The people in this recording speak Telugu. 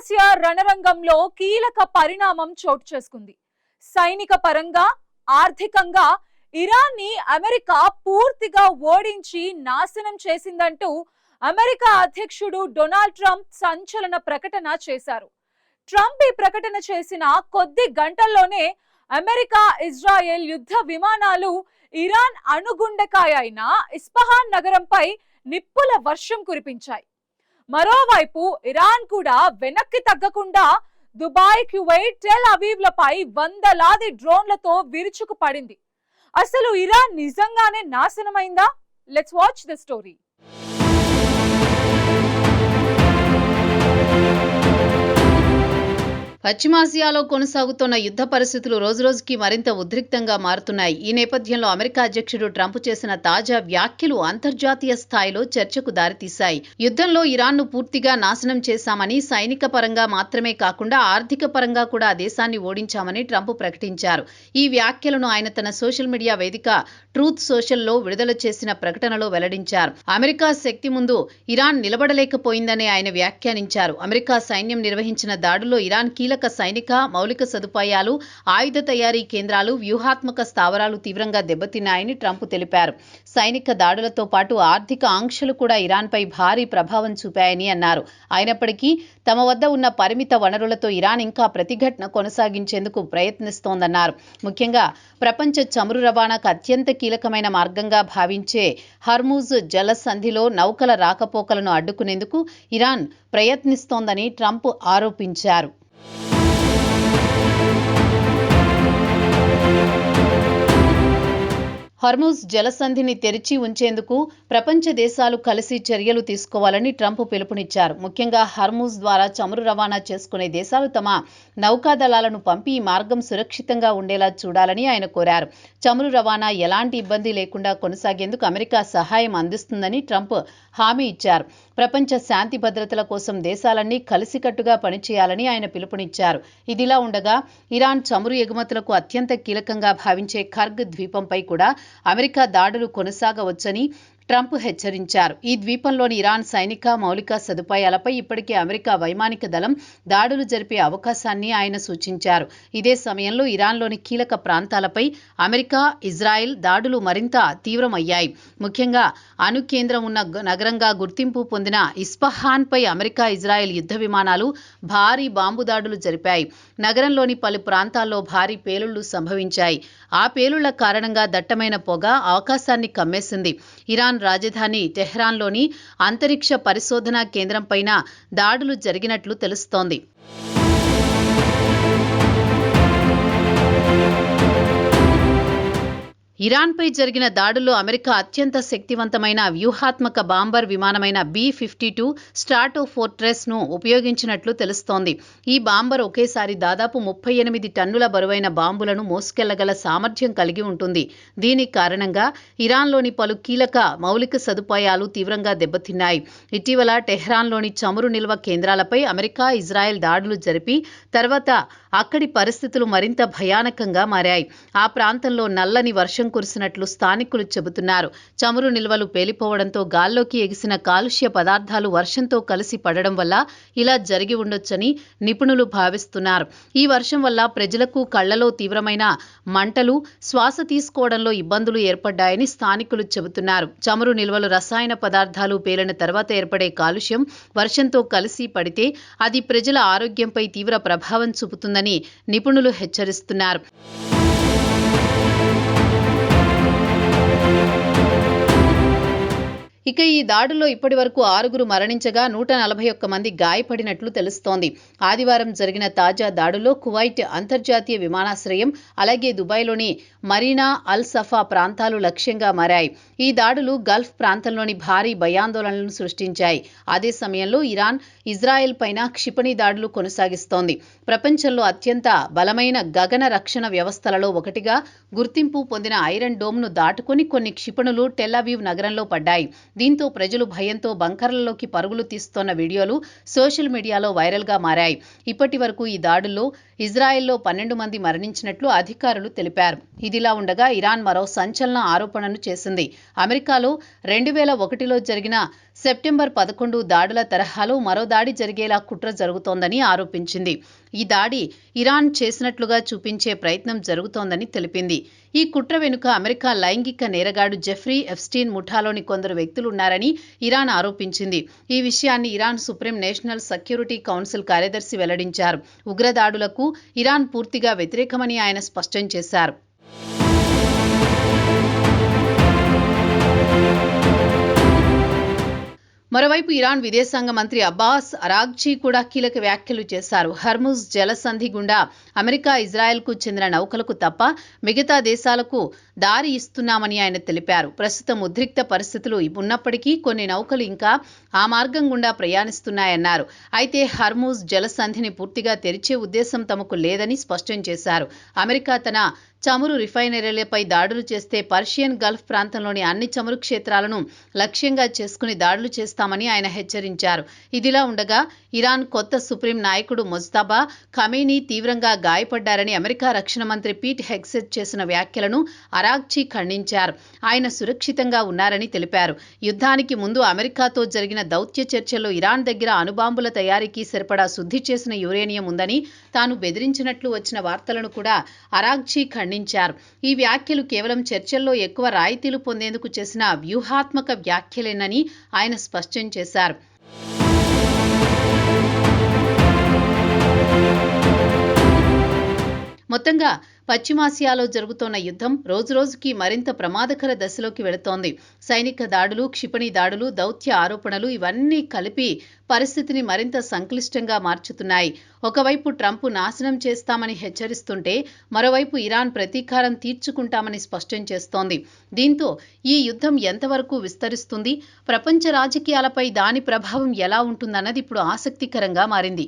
పశ్చిమాసియా రణరంగంలో కీలక పరిణామం చోటు చేసుకుంది. సైనిక పరంగా, ఆర్థికంగా ఇరాన్ ని అమెరికా పూర్తిగా ఓడించి నాశనం చేసిందంటూ అమెరికా అధ్యక్షుడు డొనాల్డ్ ట్రంప్ సంచలన ప్రకటన చేశారు. ట్రంప్ ఈ ప్రకటన చేసిన కొద్ది గంటల్లోనే అమెరికా, ఇజ్రాయెల్ యుద్ధ విమానాలు ఇరాన్ అణుగుండెకాయ అయిన ఇస్ఫహాన్ నగరంపై నిప్పుల వర్షం కురిపించాయి. మరోవైపు ఇరాన్ కూడా వెనక్కి తగ్గకుండా దుబాయ్, కువైట్, టెల్ అవీవ్లపై వందలాది డ్రోన్లతో విరుచుకు పడింది. అసలు ఇరాన్ నిజంగానే నాశనమైందా? Let's watch the story. పశ్చిమాసియాలో కొనసాగుతున్న యుద్ధ పరిస్థితులు రోజురోజుకి మరింత ఉద్రిక్తంగా మారుతున్నాయి. ఈ నేపథ్యంలో అమెరికా అధ్యక్షుడు ట్రంప్ చేసిన తాజా వ్యాఖ్యలు అంతర్జాతీయ స్థాయిలో చర్చకు దారితీశాయి. యుద్ధంలో ఇరాన్ను పూర్తిగా నాశనం చేశామని, సైనిక పరంగా మాత్రమే కాకుండా ఆర్థిక పరంగా కూడా ఆ దేశాన్ని ఓడించామని ట్రంప్ ప్రకటించారు. ఈ వ్యాఖ్యలను ఆయన తన సోషల్ మీడియా వేదిక ట్రూత్ సోషల్లో విడుదల చేసిన ప్రకటనలో వెల్లడించారు. అమెరికా శక్తి ముందు ఇరాన్ నిలబడలేకపోయిందని ఆయన వ్యాఖ్యానించారు. అమెరికా సైన్యం నిర్వహించిన దాడుల్లో ఇరాన్ కీలక సైనిక, మౌలిక సదుపాయాలు, ఆయుధ తయారీ కేంద్రాలు, వ్యూహాత్మక స్థావరాలు తీవ్రంగా దెబ్బతిన్నాయని ట్రంప్ తెలిపారు. సైనిక దాడులతో పాటు ఆర్థిక ఆంక్షలు కూడా ఇరాన్పై భారీ ప్రభావం చూపాయని అన్నారు. అయినప్పటికీ తమ వద్ద ఉన్న పరిమిత వనరులతో ఇరాన్ ఇంకా ప్రతిఘటన కొనసాగించేందుకు ప్రయత్నిస్తోందన్నారు. ముఖ్యంగా ప్రపంచ చమురు రవాణాకు అత్యంత కీలకమైన మార్గంగా భావించే హర్ముజ్ జలసంధిలో నౌకల రాకపోకలను అడ్డుకునేందుకు ఇరాన్ ప్రయత్నిస్తోందని ట్రంప్ ఆరోపించారు. హర్ముజ్ జలసంధిని తెరిచి ఉంచేందుకు ప్రపంచ దేశాలు కలిసి చర్యలు తీసుకోవాలని ట్రంప్ పిలుపునిచ్చారు. ముఖ్యంగా హర్ముజ్ ద్వారా చమురు రవాణా చేసుకునే దేశాలు తమ నౌకాదళాలను పంపి ఈ మార్గం సురక్షితంగా ఉండేలా చూడాలని ఆయన కోరారు. చమురు రవాణా ఎలాంటి ఇబ్బంది లేకుండా కొనసాగేందుకు అమెరికా సహాయం అందిస్తుందని ట్రంప్ హామీ ఇచ్చారు. ప్రపంచ శాంతి భద్రతల కోసం దేశాలన్నీ కలిసికట్టుగా పనిచేయాలని ఆయన పిలుపునిచ్చారు. ఇదిలా ఉండగా ఇరాన్ చమురు ఎగుమతులకు అత్యంత కీలకంగా భావించే ఖర్గ్ ద్వీపంపై కూడా అమెరికా దాడులు కొనసాగవచ్చని ట్రంప్ హెచ్చరించారు. ఈ ద్వీపంలోని ఇరాన్ సైనిక, మౌలిక సదుపాయాలపై ఇప్పటికే అమెరికా వైమానిక దళం దాడులు జరిపే అవకాశాన్ని ఆయన సూచించారు. ఇదే సమయంలో ఇరాన్లోని కీలక ప్రాంతాలపై అమెరికా, ఇజ్రాయెల్ దాడులు మరింత తీవ్రమయ్యాయి. ముఖ్యంగా అణు కేంద్రం ఉన్న నగరంగా గుర్తింపు పొందిన ఇస్ఫహాన్పై అమెరికా, ఇజ్రాయెల్ యుద్ధ విమానాలు భారీ బాంబు దాడులు జరిపాయి. నగరంలోని పలు ప్రాంతాల్లో భారీ పేలుళ్లు సంభవించాయి. ఆ పేలుళ్ల కారణంగా దట్టమైన పొగ ఆకాశాన్ని కమ్మేసింది. ఇరాన్ రాజధాని టెహ్రాన్లోని అంతరిక్ష పరిశోధనా కేంద్రంపైన దాడులు జరిగినట్లు తెలుస్తోంది. ఇరాన్పై జరిగిన దాడుల్లో అమెరికా అత్యంత శక్తివంతమైన వ్యూహాత్మక బాంబర్ విమానమైన B-52 స్ట్రాటోఫోర్ట్రెస్ను ఉపయోగించినట్లు తెలుస్తోంది. ఈ బాంబర్ ఒకేసారి దాదాపు 38 టన్నుల బరువైన బాంబులను మోసుకెళ్లగల సామర్థ్యం కలిగి ఉంటుంది. దీని కారణంగా ఇరాన్లోని పలు కీలక మౌలిక సదుపాయాలు తీవ్రంగా దెబ్బతిన్నాయి. ఇటీవల టెహ్రాన్లోని చమురు నిల్వ కేంద్రాలపై అమెరికా, ఇజ్రాయెల్ దాడులు జరిపి తర్వాత అక్కడి పరిస్థితులు మరింత భయానకంగా మారాయి. ఆ ప్రాంతంలో నల్లని వర్షం కురిసినట్లు స్థానికులు చెబుతున్నారు. చమురు నిల్వలు పేలిపోవడంతో గాల్లోకి ఎగిసిన కాలుష్య పదార్థాలు వర్షంతో కలిసి పడడం వల్ల ఇలా జరిగి ఉండొచ్చని నిపుణులు భావిస్తున్నారు. ఈ వర్షం వల్ల ప్రజలకు కళ్లలో తీవ్రమైన మంటలు, శ్వాస తీసుకోవడంలో ఇబ్బందులు ఏర్పడ్డాయని స్థానికులు చెబుతున్నారు. చమురు నిల్వలు రసాయన పదార్థాలు పేలిన తర్వాత ఏర్పడే కాలుష్యం వర్షంతో కలిసి పడితే అది ప్రజల ఆరోగ్యంపై తీవ్ర ప్రభావం చూపుతుందని నిపుణులు హెచ్చరిస్తున్నారు. ఇక ఈ దాడుల్లో ఇప్పటి వరకు 6 మరణించగా 141 మంది గాయపడినట్లు తెలుస్తోంది. ఆదివారం జరిగిన తాజా దాడుల్లో కువైట్ అంతర్జాతీయ విమానాశ్రయం, అలాగే దుబాయ్లోని మరీనా అల్ సఫా ప్రాంతాలు లక్ష్యంగా మారాయి. ఈ దాడులు గల్ఫ్ ప్రాంతంలోని భారీ భయాందోళనలను సృష్టించాయి. అదే సమయంలో ఇరాన్, ఇజ్రాయెల్ పైన క్షిపణి దాడులు కొనసాగిస్తోంది. ప్రపంచంలో అత్యంత బలమైన గగన రక్షణ వ్యవస్థలలో ఒకటిగా గుర్తింపు పొందిన ఐరన్ డోమ్ను దాటుకుని కొన్ని క్షిపణులు టెల్ అవీవ్ నగరంలో పడ్డాయి. దీంతో ప్రజలు భయంతో బంకర్లలోకి పరుగులు తీస్తున్న వీడియోలు సోషల్ మీడియాలో వైరల్గా మారాయి. ఇప్పటి వరకు ఈ దాడుల్లో ఇజ్రాయెల్లో 12 మంది మరణించినట్లు అధికారులు తెలిపారు. ఇదిలా ఉండగా ఇరాన్ మరో సంచలన ఆరోపణను చేసింది. అమెరికాలో 2001లో జరిగిన సెప్టెంబర్ 11 దాడుల తరహాలో మరో దాడి జరిగేలా కుట్ర జరుగుతోందని ఆరోపించింది. ఈ దాడి ఇరాన్ చేసినట్లుగా చూపించే ప్రయత్నం జరుగుతోందని తెలిపింది. ఈ కుట్ర వెనుక అమెరికా లైంగిక నేరగాడు జెఫ్రీ ఎప్స్టీన్ ముఠాలోని కొందరు వ్యక్తులున్నారని ఇరాన్ ఆరోపించింది. ఈ విషయాన్ని Iran supreme national security council కార్యదర్శి వెల్లడించారు. ఉగ్రదాడులకు ఇరాన్ పూర్తిగా వ్యతిరేకమని ఆయన స్పష్టం చేశారు. మరోవైపు ఇరాన్ విదేశాంగ మంత్రి అబ్బాస్ అరాగ్చీ కూడా కీలక వ్యాఖ్యలు చేశారు. హర్ముజ్ జలసంధి గుండా అమెరికా, ఇజ్రాయెల్కు చెందిన నౌకలకు తప్ప మిగతా దేశాలకు దారి ఇస్తున్నామని ఆయన తెలిపారు. ప్రస్తుతం ఉద్రిక్త పరిస్థితులు ఉన్నప్పటికీ కొన్ని నౌకలు ఇంకా ఆ మార్గం గుండా ప్రయాణిస్తున్నాయన్నారు. అయితే హర్ముజ్ జలసంధిని పూర్తిగా తెరిచే ఉద్దేశం తమకు లేదని స్పష్టం చేశారు. అమెరికా తన చమురు రిఫైనరీలపై దాడులు చేస్తే పర్షియన్ గల్ఫ్ ప్రాంతంలోని అన్ని చమురు క్షేత్రాలను లక్ష్యంగా చేసుకుని దాడులు చేస్తామని ఆయన హెచ్చరించారు. ఇదిలా ఉండగా ఇరాన్ కొత్త సుప్రీం నాయకుడు ముజ్తబా ఖమేనీ తీవ్రంగా గాయపడ్డారని అమెరికా రక్షణ మంత్రి పీట్ హెగ్సెట్ చేసిన వ్యాఖ్యలను అరాగ్చీ ఖండించారు. ఆయన సురక్షితంగా ఉన్నారని తెలిపారు. యుద్ధానికి ముందు అమెరికాతో జరిగిన దౌత్య చర్చల్లో ఇరాన్ దగ్గర అణుబాంబుల తయారీకి సరిపడా శుద్ధి చేసిన యురేనియం ఉందని తాను బెదిరించినట్లు వచ్చిన వార్తలను కూడా అరాగ్చీ ఖండించారు. ఈ వ్యాఖ్యలు కేవలం చర్చల్లో ఎక్కువ రాయితీలు పొందేందుకు చేసిన వ్యూహాత్మక వ్యాఖ్యలేనని ఆయన స్పష్టం చేశారు. మొత్తంగా పశ్చిమాసియాలో జరుగుతోన్న యుద్ధం రోజురోజుకి మరింత ప్రమాదకర దశలోకి వెళుతోంది. సైనిక దాడులు, క్షిపణి దాడులు, దౌత్య ఆరోపణలు ఇవన్నీ కలిపి పరిస్థితిని మరింత సంక్లిష్టంగా మార్చుతున్నాయి. ఒకవైపు ట్రంప్ నాశనం చేస్తామని హెచ్చరిస్తుంటే మరోవైపు ఇరాన్ ప్రతీకారం తీర్చుకుంటామని స్పష్టం చేస్తోంది. దీంతో ఈ యుద్ధం ఎంతవరకు విస్తరిస్తుంది, ప్రపంచ రాజకీయాలపై దాని ప్రభావం ఎలా ఉంటుందన్నది ఇప్పుడు ఆసక్తికరంగా మారింది.